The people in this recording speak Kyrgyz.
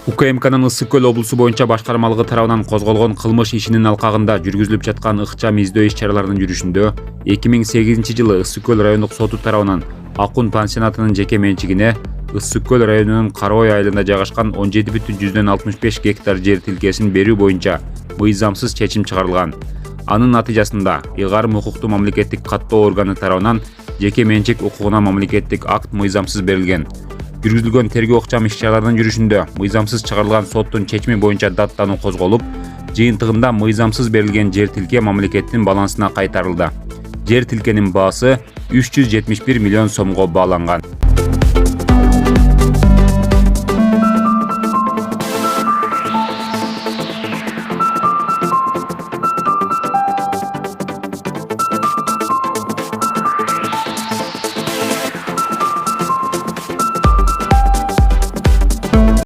УКМКнын Ысык Көл облусу боюнча башкармалыгы тарабынан козголгон кылмыш ишинин алкагында жүргүзүлүп жаткан ыкчам издөө иш-чараларынын жүрүшүндө 2008-жылы Ысык Көл райондук соту тарабынан Акун пансионатынын жеке менчигине Ысык Көл районунун Карой айылында жайгашкан 17,65 гектар жер тилкесин берүү боюнча мыйзамсыз чечим чыгарылган. Анын натыйжасында ыйгарым укуктуу мамлекеттик каттоо органы тарабынан жеке менчик укугуна мамлекеттик акт мыйзамсыз берилген. Жүргүзүлгөн тергөө ыкчам иш-чараларынын жүрүшүндө мыйзамсыз чыгарылган соттун чечими боюнча даттануу козголуп, жыйынтыгында мыйзамсыз берилген жер тилке мамлекеттин балансына кайтарылды. Жер тилкенин баасы 371 миллион сомго бааланган.